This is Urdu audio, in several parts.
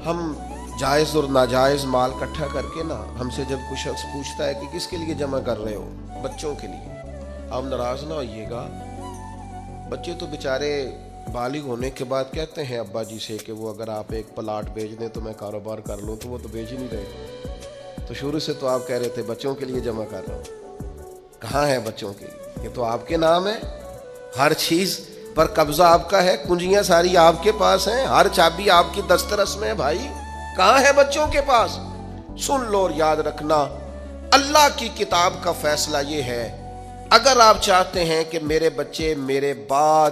ہم جائز اور ناجائز مال اکٹھا کر کے نا، ہم سے جب کوئی شخص پوچھتا ہے کہ کس کے لیے جمع کر رہے ہو، بچوں کے لیے، آپ ناراض نہ ہوئیے گا۔ بچے تو بیچارے بالغ ہونے کے بعد کہتے ہیں ابا جی سے کہ وہ اگر آپ ایک پلاٹ بیچ دیں تو میں کاروبار کر لوں، تو وہ تو بیچ ہی نہیں رہے۔ تو شروع سے تو آپ کہہ رہے تھے بچوں کے لیے جمع کر رہا ہوں، کہاں ہے بچوں کے لیے؟ یہ تو آپ کے نام ہے، ہر چیز پر قبضہ آپ کا ہے، کنجیاں ساری آپ کے پاس ہیں، ہر چابی آپ کی دسترس میں ہے بھائی، کہاں ہے بچوں کے پاس؟ سن لو اور یاد رکھنا، اللہ کی کتاب کا فیصلہ یہ ہے، اگر آپ چاہتے ہیں کہ میرے بچے میرے بعد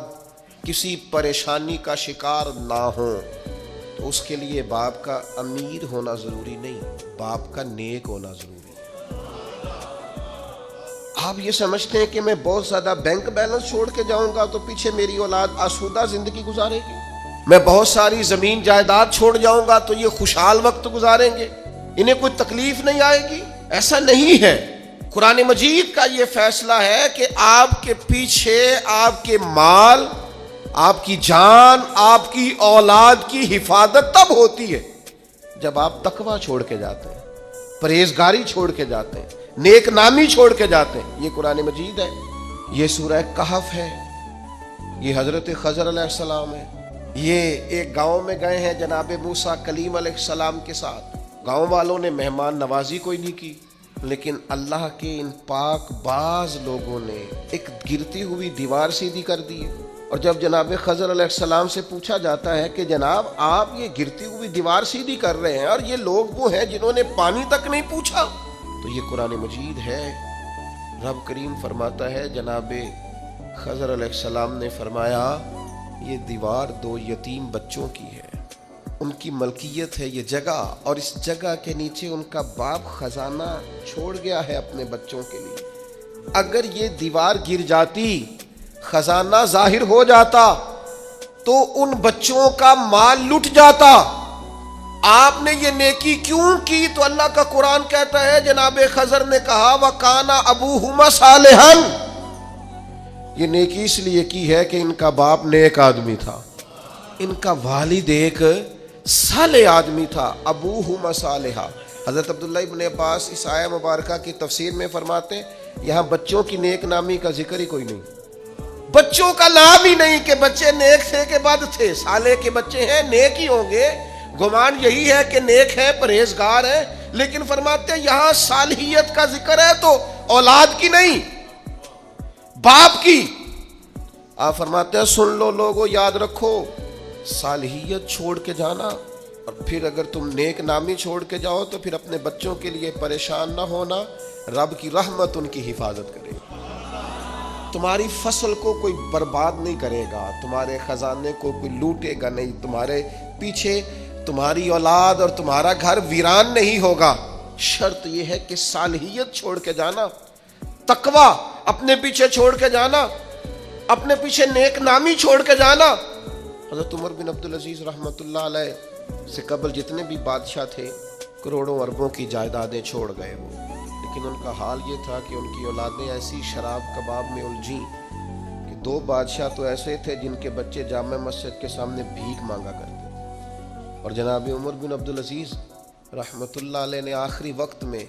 کسی پریشانی کا شکار نہ ہوں، تو اس کے لیے باپ کا امیر ہونا ضروری نہیں، باپ کا نیک ہونا ضروری ہے۔ آپ یہ سمجھتے ہیں کہ میں بہت زیادہ بینک بیلنس چھوڑ کے جاؤں گا تو پیچھے میری اولاد آسودہ زندگی گزارے گی، میں بہت ساری زمین جائیداد چھوڑ جاؤں گا تو یہ خوشحال وقت گزاریں گے، انہیں کوئی تکلیف نہیں آئے گی؟ ایسا نہیں ہے۔ قرآن مجید کا یہ فیصلہ ہے کہ آپ کے پیچھے آپ کے مال، آپ کی جان، آپ کی اولاد کی حفاظت تب ہوتی ہے جب آپ تقوی چھوڑ کے جاتے ہیں، پرہیزگاری چھوڑ کے جاتے ہیں، نیک نامی چھوڑ کے جاتے ہیں۔ یہ قرآن مجید ہے، یہ سورہ کہف ہے، یہ حضرت خضر علیہ السلام ہے۔ یہ ایک گاؤں میں گئے ہیں جناب موسیٰ کلیم علیہ السلام کے ساتھ، گاؤں والوں نے مہمان نوازی کوئی نہیں کی، لیکن اللہ کے ان پاک باز لوگوں نے ایک گرتی ہوئی دیوار سیدھی کر دی ہے۔ اور جب جناب خضر علیہ السلام سے پوچھا جاتا ہے کہ جناب آپ یہ گرتی ہوئی دیوار سیدھی کر رہے ہیں اور یہ لوگ وہ ہیں جنہوں نے پانی تک نہیں پوچھا، تو یہ قرآن مجید ہے۔ رب کریم فرماتا ہے جناب خضر علیہ السلام نے فرمایا یہ دیوار دو یتیم بچوں کی ہے، ان کی ملکیت ہے یہ جگہ، اور اس جگہ کے نیچے ان کا باپ خزانہ چھوڑ گیا ہے اپنے بچوں کے لیے۔ اگر یہ دیوار گر جاتی، خزانہ ظاہر ہو جاتا، تو ان بچوں کا مال لٹ جاتا۔ آپ نے یہ نیکی کیوں کی؟ تو اللہ کا قرآن کہتا ہے جناب خضر نے کہا وَكَانَ أَبُوهُمَا صَالِحًا، یہ نیکی اس لیے کی ہے کہ ان کا باپ نیک آدمی تھا، ان کا والد ایک صالح آدمی تھا۔ ابوہما صالحا۔ حضرت عبداللہ ابن عباس اس آیہ مبارکہ کی تفسیر میں فرماتے ہیں یہاں بچوں کی نیک نامی کا ذکر ہی کوئی نہیں، بچوں کا نام ہی نہیں کہ بچے نیک تھے کہ بد تھے، صالح کے بچے ہیں نیک ہی ہوں گے، گمان یہی ہے کہ نیک ہے، پرہیزگار ہے، لیکن فرماتے ہیں یہاں صالحیت کا ذکر ہے تو اولاد کی نہیں، باپ کی۔ آپ فرماتے ہیں سن لو لوگو، یاد رکھو، صالحیت چھوڑ کے جانا، اور پھر اگر تم نیک نامی چھوڑ کے جاؤ تو پھر اپنے بچوں کے لیے پریشان نہ ہونا، رب کی رحمت ان کی حفاظت کرے گی۔ تمہاری فصل کو کوئی برباد نہیں کرے گا، تمہارے خزانے کو کوئی لوٹے گا نہیں، تمہارے پیچھے تمہاری اولاد اور تمہارا گھر ویران نہیں ہوگا۔ شرط یہ ہے کہ صالحیت چھوڑ کے جانا، تقوی اپنے پیچھے چھوڑ کے جانا، اپنے پیچھے نیک نامی چھوڑ کے جانا۔ حضرت عمر بن عبدالعزیز رحمۃ اللہ علیہ سے قبل جتنے بھی بادشاہ تھے کروڑوں اربوں کی جائیدادیں چھوڑ گئے وہ، لیکن ان کا حال یہ تھا کہ ان کی اولادیں ایسی شراب کباب میں الجھیں کہ دو بادشاہ تو ایسے تھے جن کے بچے جامع مسجد کے سامنے بھیک مانگا کرتے تھے۔ اور جناب عمر بن عبدالعزیز رحمۃ اللہ علیہ نے آخری وقت میں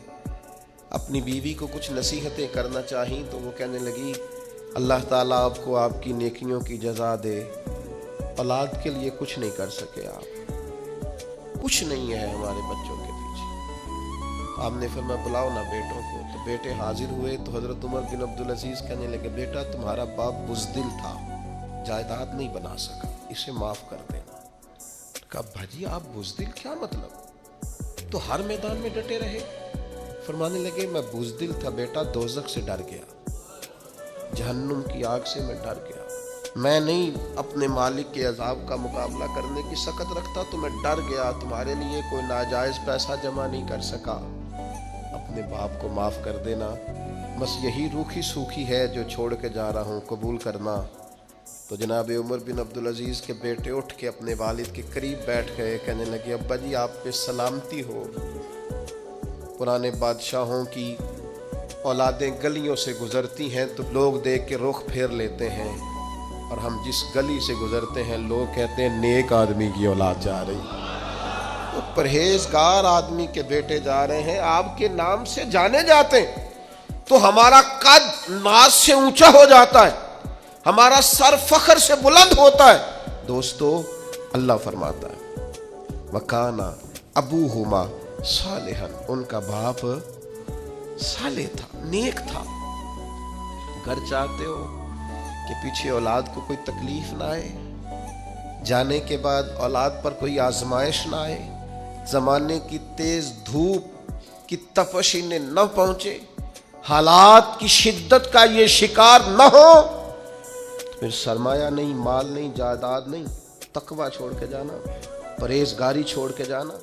اپنی بیوی کو کچھ نصیحتیں کرنا چاہیں تو وہ کہنے لگی اللہ تعالیٰ آپ کو آپ کی نیکیوں کی جزا دے، اولاد کے لیے کچھ نہیں کر سکے آپ، کچھ نہیں ہے ہمارے بچوں کے پیچھے۔ آپ نے فرمایا بلاؤ نا بیٹوں کو، تو بیٹے حاضر ہوئے تو حضرت عمر بن عبدالعزیز کہنے لگے بیٹا تمہارا باپ بزدل تھا، جائیداد نہیں بنا سکا، اسے معاف کر دینا۔ کہا بھاجی آپ بزدل کیا مطلب؟ تو ہر میدان میں ڈٹے رہے۔ فرمانے لگے میں بزدل تھا بیٹا، دوزخ سے ڈر گیا، جہنم کی آگ سے میں ڈر گیا، میں نہیں اپنے مالک کے عذاب کا مقابلہ کرنے کی سخت رکھتا تو میں ڈر گیا، تمہارے لیے کوئی ناجائز پیسہ جمع نہیں کر سکا، اپنے باپ کو معاف کر دینا، بس یہی روکھی سوکھی ہے جو چھوڑ کے جا رہا ہوں، قبول کرنا۔ تو جناب عمر بن عبدالعزیز کے بیٹے اٹھ کے اپنے والد کے قریب بیٹھ گئے، کہنے لگے ابا جی آپ پہ سلامتی ہو، پرانے بادشاہوں کی اولادیں گلیوں سے گزرتی ہیں تو لوگ دیکھ کے رخ پھیر لیتے ہیں، اور ہم جس گلی سے گزرتے ہیں لوگ کہتے ہیں نیک آدمی کی اولاد جا رہی۔ تو پرہیزگار آدمی کے بیٹے جا رہے ہیں، آپ کے نام سے جانے جاتے ہیں، تو ہمارا قد ناز سے اونچا ہو جاتا ہے، ہمارا سر فخر سے بلند ہوتا ہے۔ دوستو اللہ فرماتا ہے وَكَانَ أَبُوهُمَا صَالِحًا، ان کا باپ صالح تھا، نیک تھا۔ گھر چاہتے ہو کہ پیچھے اولاد کو کوئی تکلیف نہ آئے، جانے کے بعد اولاد پر کوئی آزمائش نہ آئے، زمانے کی تیز دھوپ کی تپش انہیں نہ پہنچے، حالات کی شدت کا یہ شکار نہ ہو، پھر سرمایہ نہیں، مال نہیں، جائیداد نہیں، تقویٰ چھوڑ کے جانا، پرہیزگاری چھوڑ کے جانا۔